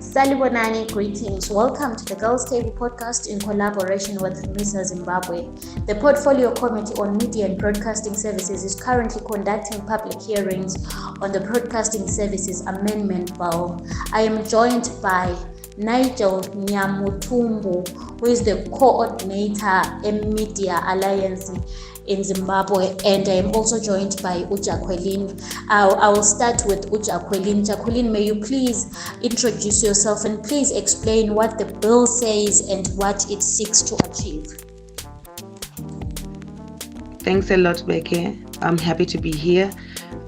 Salibonani, greetings. Welcome to the Girls Table podcast in collaboration with MISA Zimbabwe. The Portfolio Committee on Media and Broadcasting Services is currently conducting public hearings on the Broadcasting Services Amendment Bill. I am joined by Nigel Nyamutumbu, who is the coordinator in Media Alliance in Zimbabwe, and I am also joined by Jacqueline. I will start with Jacqueline. Jacqueline, may you please introduce yourself and please explain what the bill says and what it seeks to achieve. Thanks a lot, Becky. I'm happy to be here.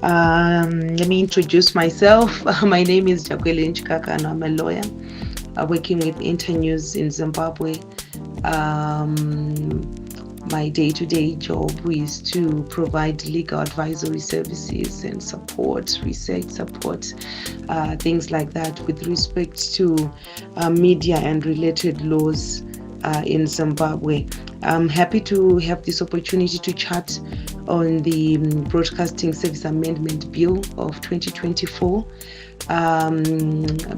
Let me introduce myself. My name is Jacqueline Chikaka and I'm a lawyer working with Internews in Zimbabwe. My day-to-day job is to provide legal advisory services and support, research support, things like that with respect to media and related laws in Zimbabwe. I'm happy to have this opportunity to chat on the Broadcasting Service Amendment Bill of 2024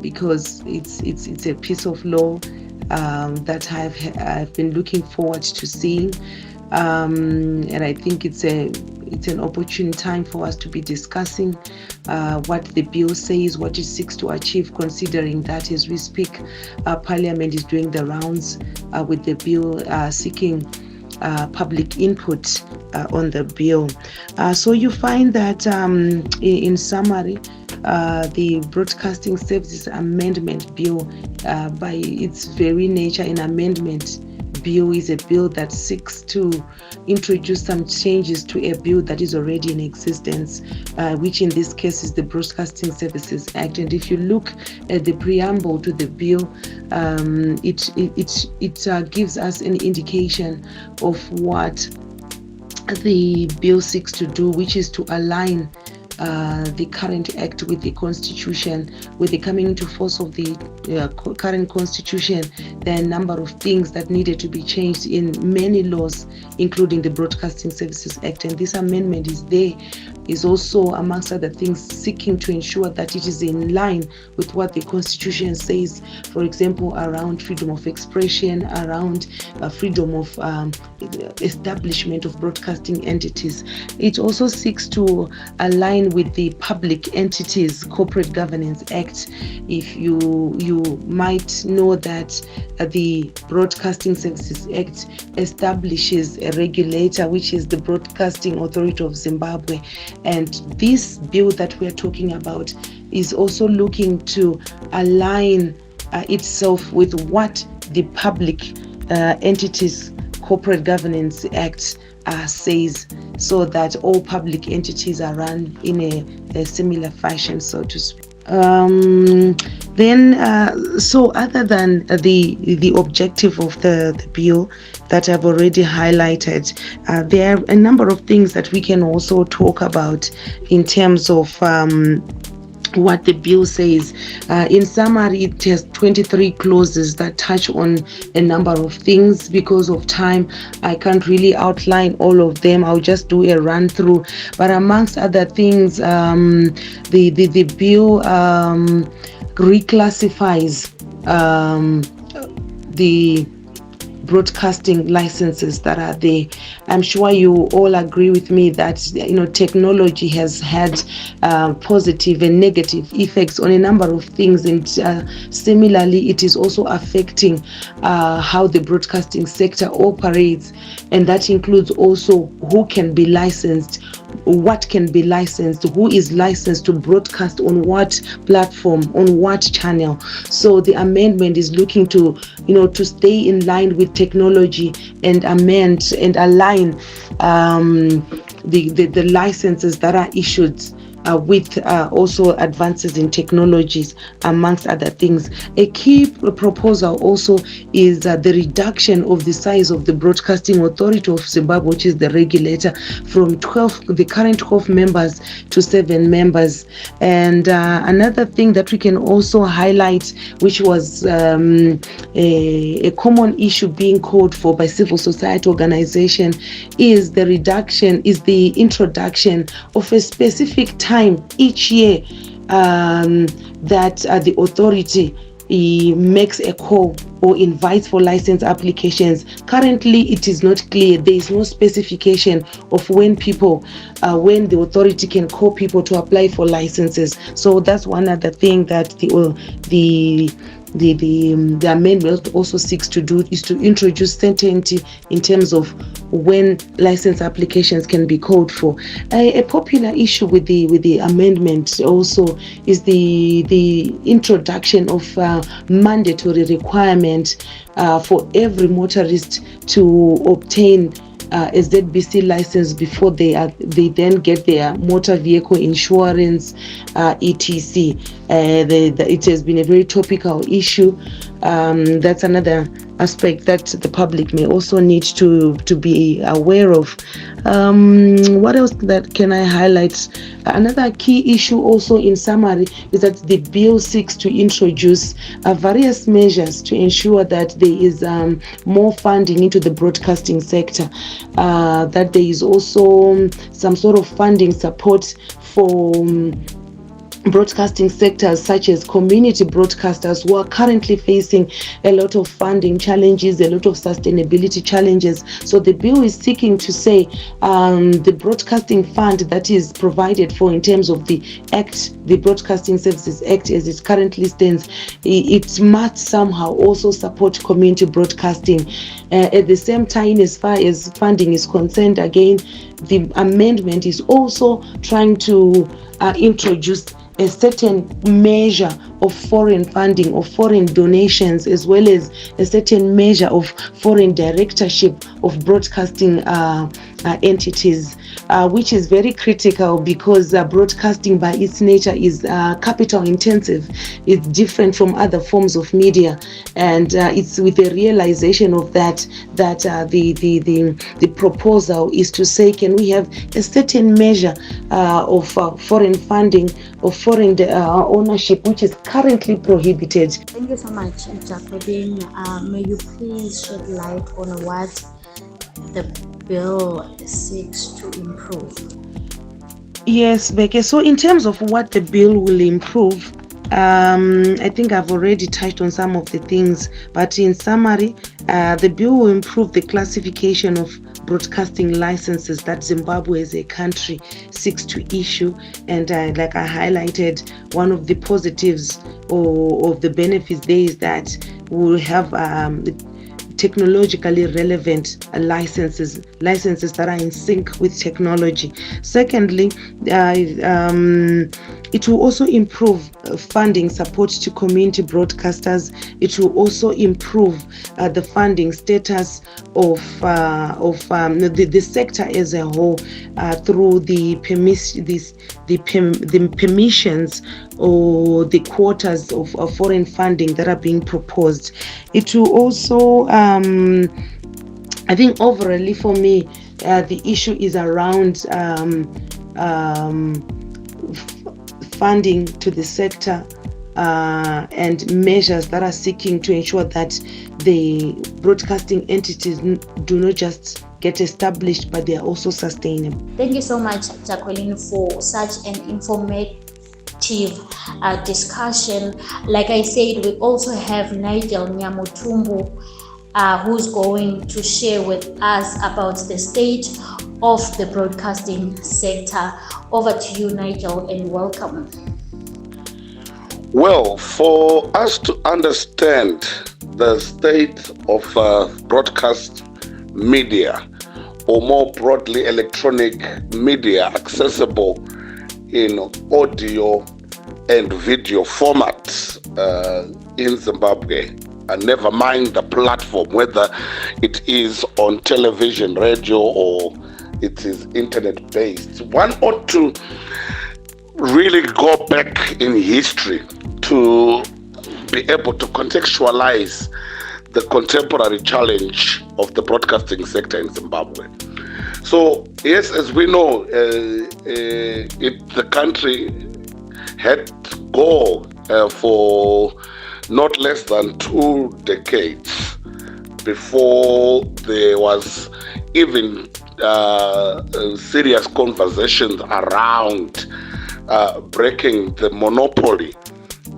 because it's a piece of law that I've been looking forward to seeing, and I think it's an opportune time for us to be discussing what the bill says, what it seeks to achieve, considering that as we speak, Parliament is doing the rounds with the bill, seeking public input on the bill. So you find that in summary, the Broadcasting Services Amendment Bill, by its very nature, an amendment bill is a bill that seeks to introduce some changes to a bill that is already in existence, which in this case is the Broadcasting Services Act. And if you look at the preamble to the bill, it gives us an indication of what the bill seeks to do, which is to align the current act with the constitution. With the coming into force of the current constitution, there are a number of things that needed to be changed in many laws, including the Broadcasting Services Act, and this amendment is also, amongst other things, seeking to ensure that it is in line with what the constitution says, for example, around freedom of expression, around freedom of establishment of broadcasting entities. It also seeks to align with the Public Entities Corporate Governance Act. If you might know that the Broadcasting Services Act establishes a regulator, which is the Broadcasting Authority of Zimbabwe, and this bill that we are talking about is also looking to align itself with what the Public Entities Corporate Governance Act says, so that all public entities are run in a similar fashion, so to speak. So other than the objective of the bill that I've already highlighted, there are a number of things that we can also talk about in terms of what the bill says. In summary, it has 23 clauses that touch on a number of things. Because of time, I can't really outline all of them. I'll just do a run through. But amongst other things, the bill reclassifies the broadcasting licenses that are there. I'm sure you all agree with me that technology has had positive and negative effects on a number of things, and similarly it is also affecting how the broadcasting sector operates, and that includes also who can be licensed, what can be licensed, who is licensed to broadcast on what platform, on what channel. So the amendment is looking to stay in line with technology and amend and align the licenses that are issued with also advances in technologies, amongst other things. A key proposal also is the reduction of the size of the Broadcasting Authority of Zimbabwe, which is the regulator, from the current 12 members to 7 members. And another thing that we can also highlight, which was a common issue being called for by civil society organization, is the introduction of a specific time each year that the authority makes a call or invites for license applications. Currently, it is not clear. There is no specification of when the authority can call people to apply for licenses. So that's one other thing that the amendment also seeks to do, is to introduce certainty in terms of when license applications can be called for. A popular issue with the amendment also is the introduction of mandatory requirement for every motorist to obtain a ZBC license before they then get their motor vehicle insurance, etc. It has been a very topical issue. That's another aspect that the public may also need to be aware of. What else that can I highlight? Another key issue also, in summary, is that the bill seeks to introduce various measures to ensure that there is more funding into the broadcasting sector, that there is also some sort of funding support for broadcasting sectors such as community broadcasters who are currently facing a lot of funding challenges, a lot of sustainability challenges. So the bill is seeking to say the broadcasting fund that is provided for in terms of the Act, the Broadcasting Services Act as it currently stands, it must somehow also support community broadcasting. At the same time, as far as funding is concerned, again, the amendment is also trying to introduce a certain measure of foreign funding or foreign donations, as well as a certain measure of foreign directorship of broadcasting entities, which is very critical because broadcasting by its nature is capital intensive. It's different from other forms of media, and it's with the realization of that the proposal is to say, can we have a certain measure of foreign funding, of foreign ownership, which is currently prohibited. Thank you so much, Jacqueline. May you please shed light on what the bill seeks to improve? Yes, Beke. So in terms of what the bill will improve, I think I've already touched on some of the things, but in summary, the bill will improve the classification of broadcasting licenses that Zimbabwe as a country seeks to issue. And like I highlighted, one of the positives or of the benefits there is that we'll have technologically relevant licenses that are in sync with technology. Secondly, it will also improve funding support to community broadcasters. It will also improve the funding status of the sector as a whole through the permissions or the quotas of foreign funding that are being proposed. It will also, I think overall for me, the issue is around funding to the sector and measures that are seeking to ensure that the broadcasting entities do not just get established, but they are also sustainable. Thank you so much, Jacqueline, for such an informative discussion. Like I said, we also have Nigel Nyamutumbu, who's going to share with us about the state of the broadcasting sector. Over to you, Nigel, and welcome. Well, for us to understand the state of broadcast media, or more broadly electronic media accessible in audio and video formats in Zimbabwe, and never mind the platform, whether it is on television, radio, or it is internet-based, one ought to really go back in history to be able to contextualize the contemporary challenge of the broadcasting sector in Zimbabwe. So, yes, as we know, the country had to go for not less than 2 decades before there was even serious conversations around breaking the monopoly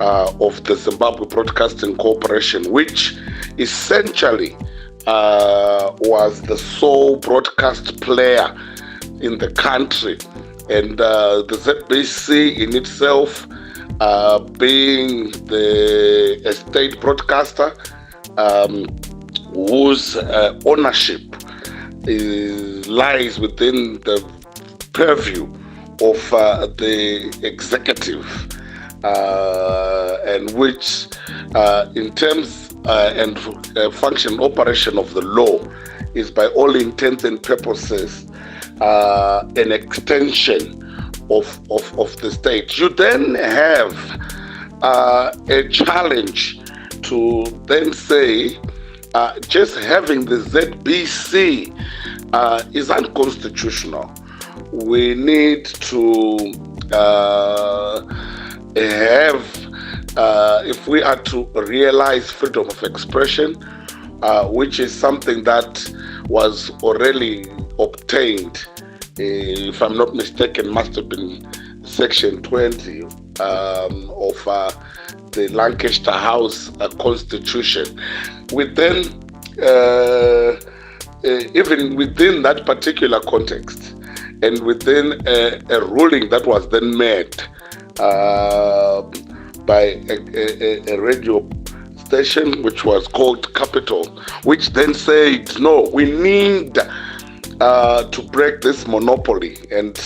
of the Zimbabwe Broadcasting Corporation, which essentially was the sole broadcast player in the country. And the ZBC in itself, being a state broadcaster, whose ownership lies within the purview of the executive, and which, in terms and function operation of the law, is by all intents and purposes an extension of the state. You then have a challenge to then say just having the ZBC is unconstitutional. We need to have, if we are to realize freedom of expression, which is something that was already obtained, if I'm not mistaken, must have been Section 20 of the Lancaster House Constitution. We then, even within that particular context, and within a ruling that was then made by a radio station which was called Capital, which then said, no, we need to break this monopoly, and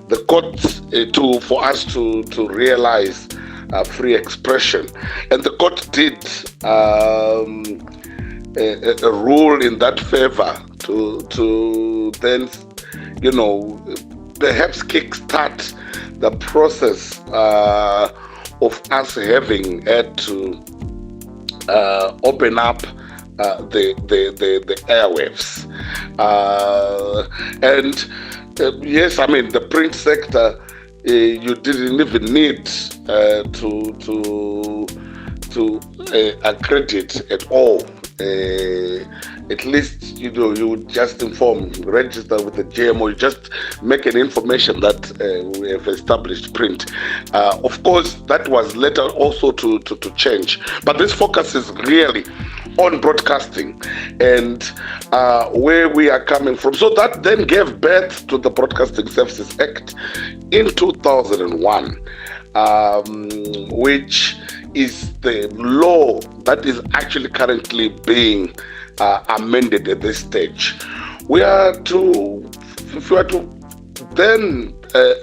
the courts for us to realize free expression. And the court did a rule in that favor to then, perhaps kickstart the process of us having had to open up the airwaves. And yes, I mean, the print sector, you didn't even need to accredit at all. At least, you would just register with the GMO, you just make an information that we have established print. Of course, that was later also to change. But this focus is really on broadcasting and where we are coming from. So that then gave birth to the Broadcasting Services Act in 2001, which is the law that is actually currently being amended at this stage. If we are to then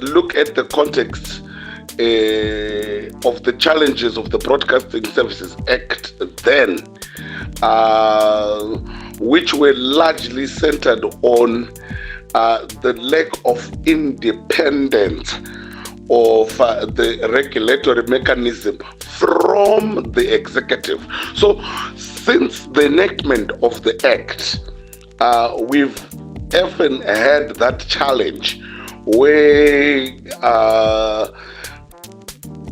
look at the context of the challenges of the Broadcasting Services Act then, which were largely centered on the lack of independence of the regulatory mechanism from the executive. So since the enactment of the Act, we've often had that challenge where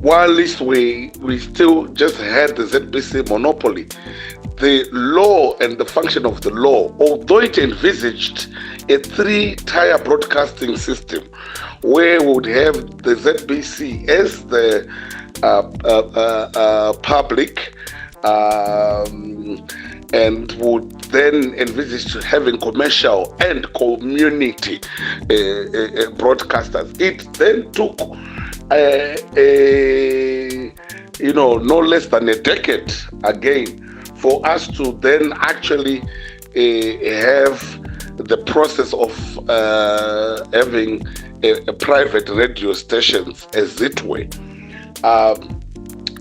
while we still just had the ZBC monopoly, the law and the function of the law, although it envisaged a three-tier broadcasting system where we would have the ZBC as the public, and would then envisage having commercial and community broadcasters. It then took no less than a decade again for us to then actually have the process of having a private radio stations, as it were.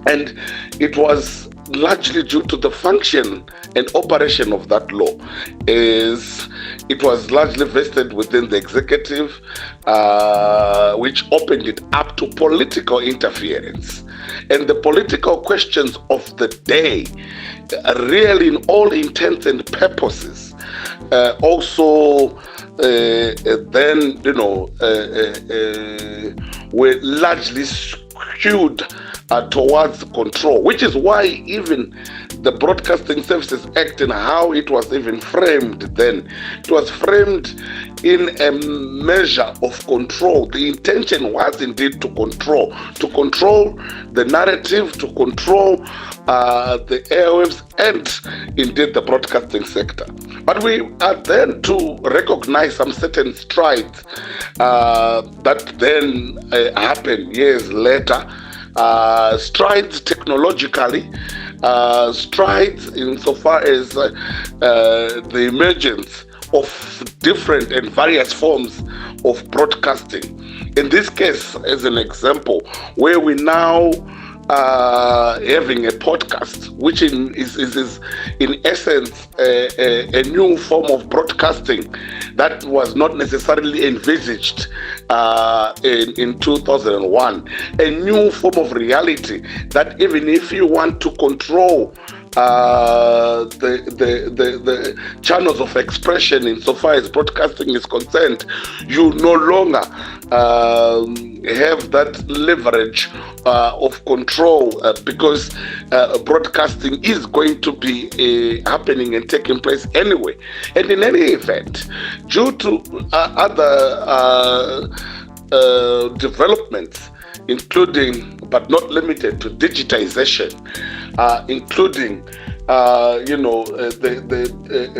And it was largely due to the function and operation of that law, is it was largely vested within the executive, which opened it up to political interference. And the political questions of the day, really in all intents and purposes, also then, were largely skewed towards control, which is why even the Broadcasting Services Act and how it was even framed then, it was framed in a measure of control. The intention was indeed to control the narrative, to control the airwaves and indeed the broadcasting sector. But we are then to recognize some certain strides that then happened years later. Strides technologically, strides insofar as the emergence of different and various forms of broadcasting. In this case, as an example, where we now having a podcast, which is in essence a new form of broadcasting that was not necessarily envisaged in 2001, a new form of reality that even if you want to control the channels of expression insofar as broadcasting is concerned, you no longer have that leverage of control because broadcasting is going to be happening and taking place anyway. And in any event, due to other developments, including but not limited to digitization, including the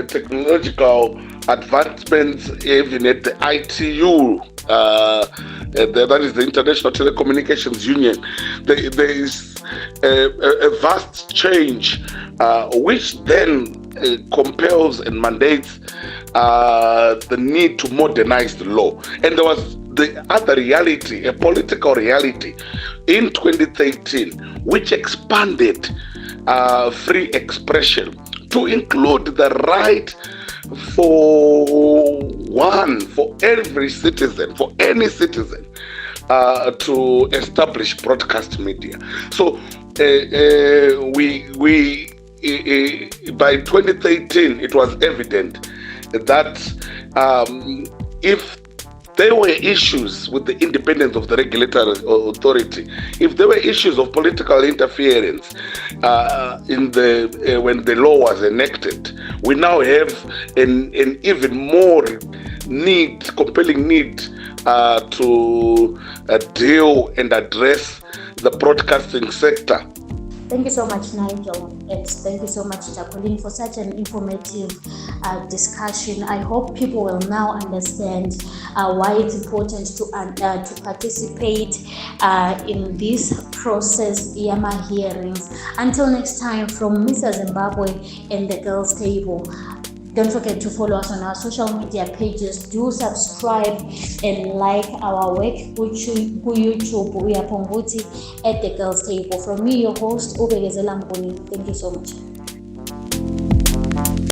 technological advancements even at the ITU, that is the International Telecommunications Union. There is a vast change which then compels and mandates the need to modernize the law. And there was the other reality, a political reality in 2013, which expanded free expression to include the right for every citizen, for any citizen, to establish broadcast media. So we by 2013, it was evident that if there were issues with the independence of the regulatory authority, if there were issues of political interference when the law was enacted, we now have an even more compelling need to deal and address the broadcasting sector. Thank you so much, Nigel, and thank you so much, Jacqueline, for such an informative discussion. I hope people will now understand why it's important to participate in this process, Yama hearings. Until next time, from MISA Zimbabwe and the Girls Table. Don't forget to follow us on our social media pages. Do subscribe and like our work on YouTube. We are Pongoti at the Girls Table. From me, your host, Bekezela Mguni. Thank you so much.